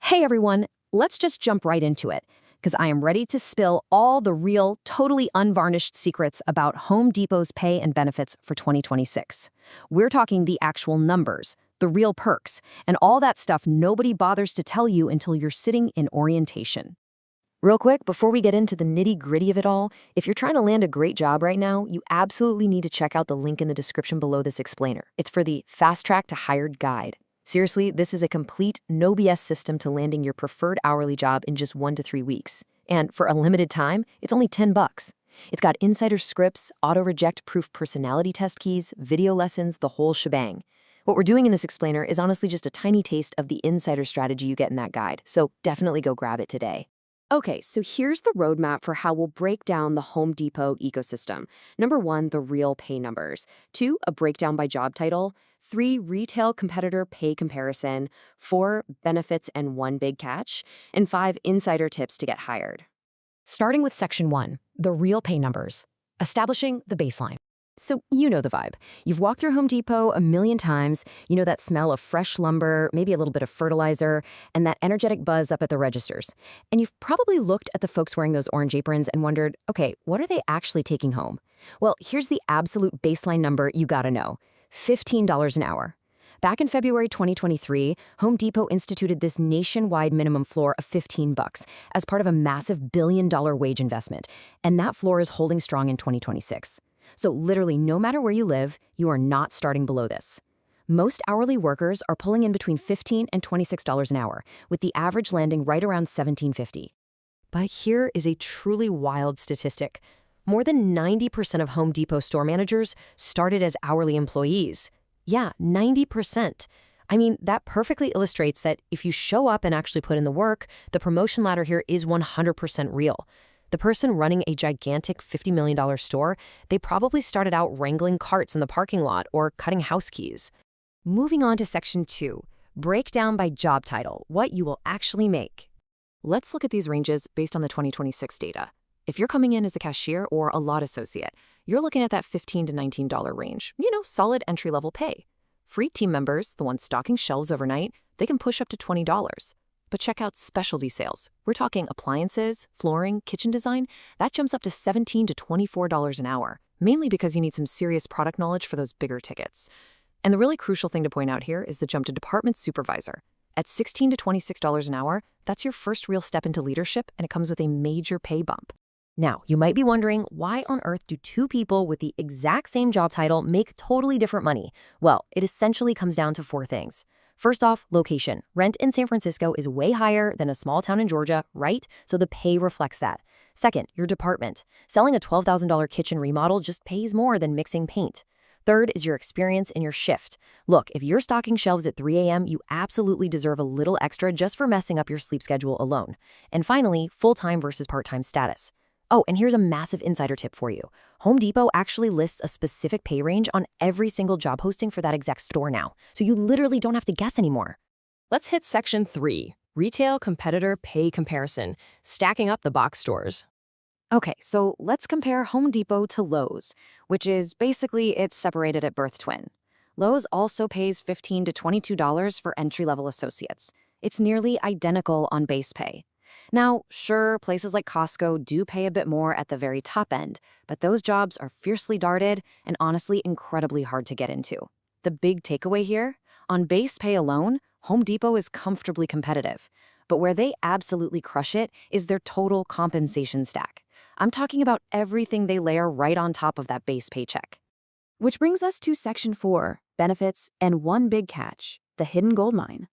Hey everyone, let's just jump right into it, because I am ready to spill all the real, totally unvarnished secrets about Home Depot's pay and benefits for 2026. We're talking the actual numbers, the real perks, and all that stuff nobody bothers to tell you until you're sitting in orientation. Real quick, before we get into the nitty-gritty of it all, if you're trying to land a great job right now, you absolutely need to check out the link in the description below this explainer. It's for the Fast Track to Hired guide. Seriously, this is a complete, no BS system to landing your preferred hourly job in just 1 to 3 weeks. And for a limited time, it's only $10. It's got insider scripts, auto-reject proof personality test keys, video lessons, the whole shebang. What we're doing in this explainer is honestly just a tiny taste of the insider strategy you get in that guide, so definitely go grab it today. Okay, so here's the roadmap for how we'll break down the Home Depot ecosystem. Number 1, the real pay numbers. 2, a breakdown by job title. 3, retail competitor pay comparison. 4, benefits and one big catch. And 5, insider tips to get hired. Starting with Section 1, the real pay numbers. Establishing the baseline. So you know the vibe. You've walked through Home Depot a million times. You know that smell of fresh lumber, maybe a little bit of fertilizer, and that energetic buzz up at the registers. And you've probably looked at the folks wearing those orange aprons and wondered, okay, what are they actually taking home? Well, here's the absolute baseline number you gotta know. $15 an hour. Back in February 2023, Home Depot instituted this nationwide minimum floor of $15 as part of a massive billion-dollar wage investment, and that floor is holding strong in 2026. So literally, no matter where you live, you are not starting below this. Most hourly workers are pulling in between $15 and $26 an hour, with the average landing right around $17.50. But here is a truly wild statistic. More than 90% of Home Depot store managers started as hourly employees. Yeah, 90%. I mean, that perfectly illustrates that if you show up and actually put in the work, the promotion ladder here is 100% real. The person running a gigantic $50 million store, they probably started out wrangling carts in the parking lot or cutting house keys. Moving on to Section 2, breakdown by job title, what you will actually make. Let's look at these ranges based on the 2026 data. If you're coming in as a cashier or a lot associate, you're looking at that $15 to $19 range, solid entry-level pay. Free team members, the ones stocking shelves overnight, they can push up to $20. But check out specialty sales. We're talking appliances, flooring, kitchen design. That jumps up to $17 to $24 an hour, mainly because you need some serious product knowledge for those bigger tickets. And the really crucial thing to point out here is the jump to department supervisor. At $16 to $26 an hour, that's your first real step into leadership, and it comes with a major pay bump. Now, you might be wondering, why on earth do two people with the exact same job title make totally different money? Well, it essentially comes down to 4 things. First off, location. Rent in San Francisco is way higher than a small town in Georgia, right? So the pay reflects that. Second, your department. Selling a $12,000 kitchen remodel just pays more than mixing paint. Third is your experience in your shift. Look, if you're stocking shelves at 3 a.m., you absolutely deserve a little extra just for messing up your sleep schedule alone. And finally, full-time versus part-time status. Oh, and here's a massive insider tip for you. Home Depot actually lists a specific pay range on every single job posting for that exact store now, so you literally don't have to guess anymore. Let's hit Section 3, retail competitor pay comparison, stacking up the box stores. Okay, so let's compare Home Depot to Lowe's, which is basically it's separated at birth twin. Lowe's also pays $15 to $22 for entry-level associates. It's nearly identical on base pay. Now, sure, places like Costco do pay a bit more at the very top end, but those jobs are fiercely darted and honestly incredibly hard to get into. The big takeaway here? On base pay alone, Home Depot is comfortably competitive, but where they absolutely crush it is their total compensation stack. I'm talking about everything they layer right on top of that base paycheck. Which brings us to Section 4, benefits and one big catch, the hidden gold mine.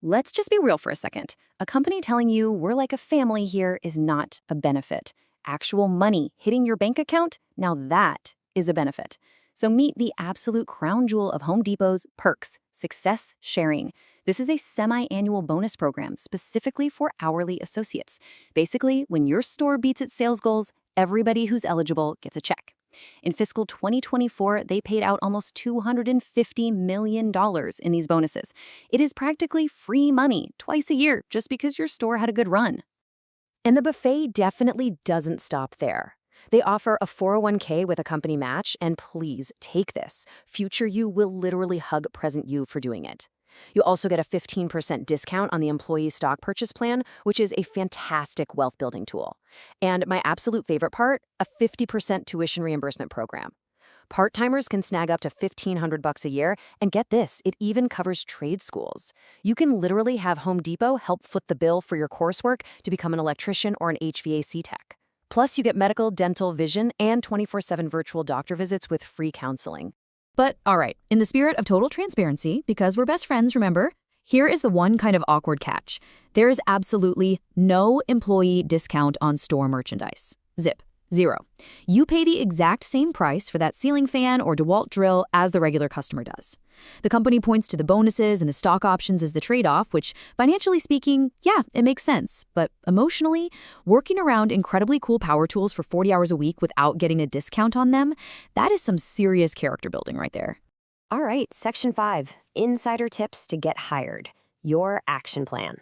Let's just be real for a second. A company telling you we're like a family here is not a benefit. Actual money hitting your bank account, now that is a benefit. So meet the absolute crown jewel of Home Depot's perks, success sharing. This is a semi-annual bonus program specifically for hourly associates. Basically, when your store beats its sales goals, everybody who's eligible gets a check. In fiscal 2024, they paid out almost $250 million in these bonuses. It is practically free money twice a year just because your store had a good run. And the buffet definitely doesn't stop there. They offer a 401k with a company match, and please take this. Future you will literally hug present you for doing it. You also get a 15% discount on the employee stock purchase plan, which is a fantastic wealth building tool. And my absolute favorite part, a 50% tuition reimbursement program. Part-timers can snag up to $1,500 a year, and get this, it even covers trade schools. You can literally have Home Depot help foot the bill for your coursework to become an electrician or an HVAC tech. Plus, you get medical, dental, vision, and 24/7 virtual doctor visits with free counseling. But all right, in the spirit of total transparency, because we're best friends, remember, here is the one kind of awkward catch. There is absolutely no employee discount on store merchandise. Zip. Zero. You pay the exact same price for that ceiling fan or DeWalt drill as the regular customer does. The company points to the bonuses and the stock options as the trade-off, which, financially speaking, yeah, it makes sense. But emotionally, working around incredibly cool power tools for 40 hours a week without getting a discount on them, that is some serious character building right there. All right, Section 5, Insider Tips to Get Hired. Your action plan.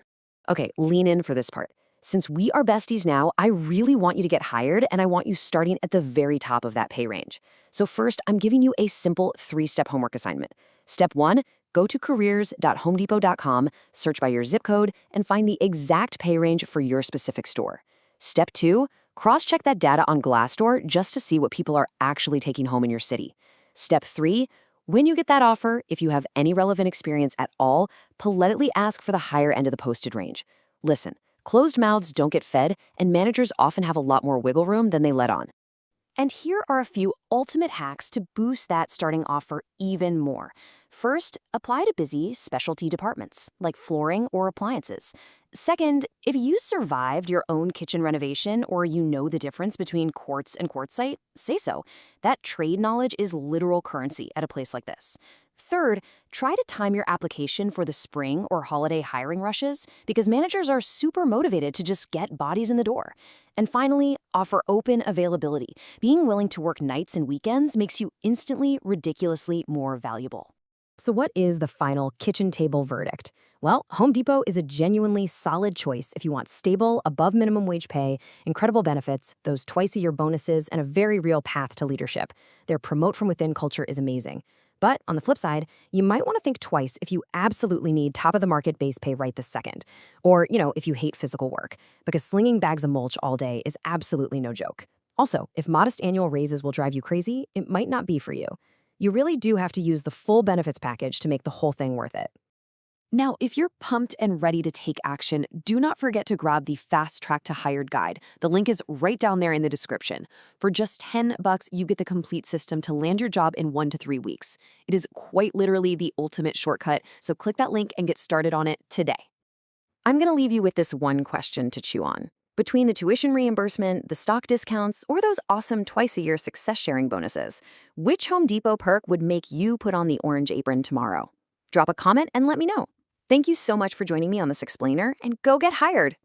Okay, lean in for this part. Since we are besties now, I really want you to get hired, and I want you starting at the very top of that pay range. So first, I'm giving you a simple 3-step homework assignment. Step 1, go to careers.homedepot.com, search by your zip code, and find the exact pay range for your specific store. Step 2, cross-check that data on Glassdoor just to see what people are actually taking home in your city. Step 3, when you get that offer, if you have any relevant experience at all, politely ask for the higher end of the posted range. Listen, closed mouths don't get fed, and managers often have a lot more wiggle room than they let on. And here are a few ultimate hacks to boost that starting offer even more. First, apply to busy specialty departments, like flooring or appliances. Second, if you survived your own kitchen renovation or you know the difference between quartz and quartzite, say so. That trade knowledge is literal currency at a place like this. Third, try to time your application for the spring or holiday hiring rushes because managers are super motivated to just get bodies in the door. And finally, offer open availability. Being willing to work nights and weekends makes you instantly, ridiculously more valuable. So what is the final kitchen table verdict? Well, Home Depot is a genuinely solid choice if you want stable, above minimum wage pay, incredible benefits, those twice-a-year bonuses, and a very real path to leadership. Their promote from within culture is amazing. But on the flip side, you might want to think twice if you absolutely need top-of-the-market base pay right this second. Or, if you hate physical work, because slinging bags of mulch all day is absolutely no joke. Also, if modest annual raises will drive you crazy, it might not be for you. You really do have to use the full benefits package to make the whole thing worth it. Now, if you're pumped and ready to take action, do not forget to grab the Fast Track to Hired guide. The link is right down there in the description. For just $10, you get the complete system to land your job in 1 to 3 weeks. It is quite literally the ultimate shortcut, so click that link and get started on it today. I'm going to leave you with this one question to chew on. Between the tuition reimbursement, the stock discounts, or those awesome twice-a-year success-sharing bonuses, which Home Depot perk would make you put on the orange apron tomorrow? Drop a comment and let me know. Thank you so much for joining me on this explainer, and go get hired!